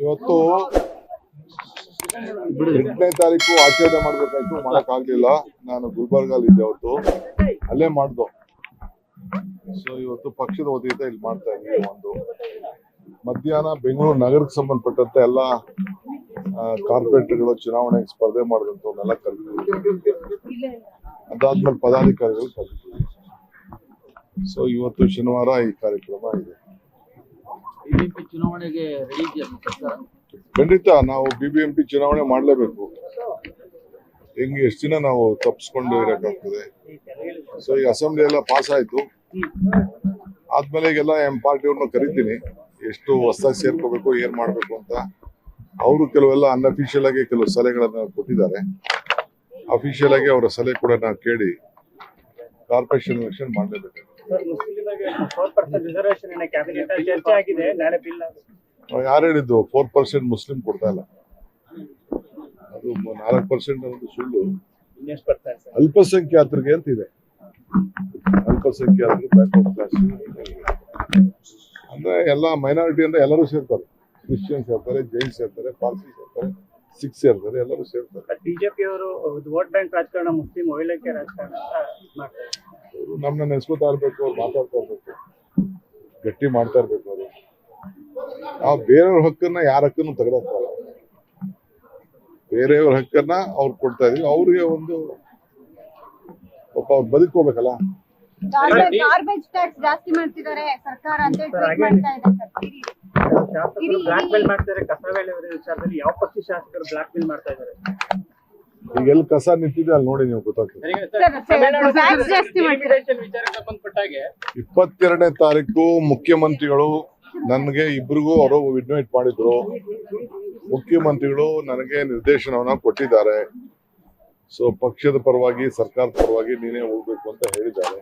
ಇವತ್ತು 8ನೇ ತಾರೀಕು ಆಚರಣೆ ಮಾಡ್ಬೇಕಾಯ್ತು, ಮಾಡಕ್ಕಾಗ್ಲಿಲ್ಲ. ನಾನು ಗುಲ್ಬರ್ಗಲ್ಲಿ ಇದ್ದೆ ಅವತ್ತು, ಅಲ್ಲೇ ಮಾಡ್ದು. ಸೊ ಇವತ್ತು ಪಕ್ಷದ ವತಿಯಿಂದ ಇಲ್ಲಿ ಮಾಡ್ತಾ ಇದ್ವಿ. ಒಂದು ಮಧ್ಯಾಹ್ನ ಬೆಂಗಳೂರು ನಗರಕ್ಕೆ ಸಂಬಂಧಪಟ್ಟಂತೆ ಎಲ್ಲ ಕಾರ್ಪೊರೇಟರ್ಗಳು ಚುನಾವಣೆಗೆ ಸ್ಪರ್ಧೆ ಮಾಡಿದಂಥವನ್ನೆಲ್ಲ ಕರೆದಿದ್ವಿ. ಅದಾದ್ಮೇಲೆ ಪದಾಧಿಕಾರಿಗಳು ಕರೆದಿದ್ವಿ. ಸೊ ಇವತ್ತು ಶನಿವಾರ ಈ ಕಾರ್ಯಕ್ರಮ ಇದೆ. ಚುನಾವಣೆಗೆ ರೆಡಿ ಇದೆಯಾ ಸರ್ಕಾರ? ಖಂಡಿತ ನಾವು BBMP ಚುನಾವಣೆ ಮಾಡಲೇಬೇಕು. ಹೆಂಗೆ ಎಷ್ಟು ದಿನ ನಾವು ತಪ್ಪಿಸ್ಕೊಂಡು ಇರಕ್ಕಾಗ್ತದೆ? ಸೊ ಈ ಅಸೆಂಬ್ಲಿ ಎಲ್ಲ ಪಾಸ್ ಆಯ್ತು, ಆದ್ಮೇಲೆ ಈಗೆಲ್ಲ ಪಾರ್ಟಿಯವ್ರನ್ನ ಕರಿತೀನಿ, ಎಷ್ಟು ಹೊಸದಾಗಿ ಸೇರ್ಕೋಬೇಕು, ಏನ್ ಮಾಡ್ಬೇಕು ಅಂತ. ಅವರು ಕೆಲವೆಲ್ಲ ಅನ್ಅಫಿಷಿಯಲ್ ಆಗಿ ಕೆಲವು ಸಲಹೆಗಳನ್ನ ಕೊಟ್ಟಿದ್ದಾರೆ. ಅಫಿಷಿಯಲ್ ಆಗಿ ಅವರ ಸಲಹೆ ಕೂಡ ನಾವು ಕೇಳಿ ಕಾರ್ಪೊರೇಷನ್ ಎಲೆಕ್ಷನ್ ಮಾಡಲೇಬೇಕು. ಯಾರು ಹೇಳಿದ್ದು 4% ಮುಸ್ಲಿಂ ಕೊಡ್ತಾ ಇಲ್ಲ? ಅದು 4% ಅನ್ನೋದು ಸುಳ್ಳು. ಅಲ್ಪಸಂಖ್ಯಾತರಿಗೆ ಅಂತ ಇದೆ. ಅಲ್ಪಸಂಖ್ಯಾತರು, ಬ್ಯಾಕ್ವರ್ಡ್ ಕ್ಲಾಸ್ ಅಂದ್ರೆ ಎಲ್ಲ ಮೈನಾರಿಟಿ ಅಂದ್ರೆ ಎಲ್ಲರೂ ಸೇರ್ತಾರೆ. ಕ್ರಿಶ್ಚಿಯನ್ಸ್ ಸೇರ್ತಾರೆ, ಜೈನ್ ಸೇರ್ತಾರೆ, ಪಾರ್ಸಿ ಸೇರ್ತಾರೆ, ಸಿಖ್ ಸೇರ್ತಾರೆ, ಎಲ್ಲರೂ ಸೇರ್ತಾರೆ. ಬಿಜೆಪಿ ಅವರು ವೋಟ್ ಬ್ಯಾಂಕ್ ರಾಜಕಾರಣ, ಮುಸ್ಲಿಂ ಒಯ್ಲಕ್ಕೆ ರಾಜಕಾರಣ ನಮ್ಮನ್ನ ನೆನೆಸ್ಕೊತಾ ಇರ್ಬೇಕು, ಅವ್ರು ಮಾತಾಡ್ತಾ ಇರ್ಬೇಕು, ಗಟ್ಟಿ ಮಾಡ್ತಾ ಇರ್ಬೇಕು. ಅವರು ನಾವು ಬೇರೆಯವ್ರ ಹಕ್ಕನ್ನ ಯಾರ ಹಕ್ಕನ್ನು ತೆಗೆದಾಕ್ತಲ್ಲ, ಬೇರೆಯವ್ರ ಹಕ್ಕನ್ನ ಅವ್ರು ಕೊಡ್ತಾ ಇದೀವಿ. ಅವ್ರಿಗೆ ಒಂದು ಪಾಪ ಅವ್ರು ಬದುಕೋಬೇಕಲ್ಲ. ಗಾರ್ಬೇಜ್ ಟ್ಯಾಕ್ಸ್ ಜಾಸ್ತಿ ಮಾಡ್ತಿದ್ದಾರೆ ಸರ್ಕಾರ ಅಂತ ಟ್ವೀಟ್ ಮಾಡ್ತಾ ಇದೆ ಸರ್. ಶಾಸಕರು ಬ್ಲಾಕ್ ಮೇಲ್ ಮಾಡ್ತಾರೆ. ಕಸವೇಳೆ ವಿಚಾರದಲ್ಲಿ ಯಾವ ಪಕ್ಷ ಶಾಸಕರು ಬ್ಲಾಕ್ ಮೇಲ್ ಮಾಡ್ತಾ ಇದ್ದಾರೆ? ಈಗ ಎಲ್ಲಿ ಕಸ ನಿಂತಿದೆ ಅಲ್ಲಿ ನೋಡಿ, ನೀವು ಗೊತ್ತಾಗ್ತದೆ. 22ನೇ ತಾರೀಕು ಮುಖ್ಯಮಂತ್ರಿಗಳು ನನಗೆ ಇಬ್ರಿಗೂ ಅವರು ಇನ್ವೈಟ್ ಮಾಡಿದ್ರು. ಮುಖ್ಯಮಂತ್ರಿಗಳು ನನಗೆ ನಿರ್ದೇಶನವನ್ನ ಕೊಟ್ಟಿದ್ದಾರೆ. ಸೊ ಪಕ್ಷದ ಪರವಾಗಿ, ಸರ್ಕಾರದ ಪರವಾಗಿ ನೀನೇ ಹೋಗ್ಬೇಕು ಅಂತ ಹೇಳಿದ್ದಾರೆ.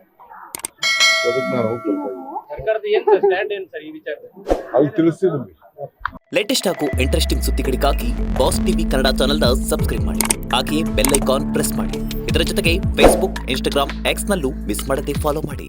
ಅದಕ್ಕೆ ನಾನು ಅಲ್ಲಿ ತಿಳಿಸ್ತೀನಿ. ಲೇಟೆಸ್ಟ್ ಹಾಗೂ ಇಂಟ್ರೆಸ್ಟಿಂಗ್ ಸುದ್ದಿಗಳಿಗಾಗಿ ಬಾಸ್ ಟಿವಿ ಕನ್ನಡ ಚಾನೆಲ್ನ ಸಬ್ಸ್ಕ್ರೈಬ್ ಮಾಡಿ. ಹಾಗೆಯೇ ಬೆಲ್ ಐಕಾನ್ ಪ್ರೆಸ್ ಮಾಡಿ. ಇದರ ಜೊತೆಗೆ ಫೇಸ್ಬುಕ್, ಇನ್ಸ್ಟಾಗ್ರಾಮ್, ಎಕ್ಸ್ ನಲ್ಲೂ ಮಿಸ್ ಮಾಡದೆ ಫಾಲೋ ಮಾಡಿ.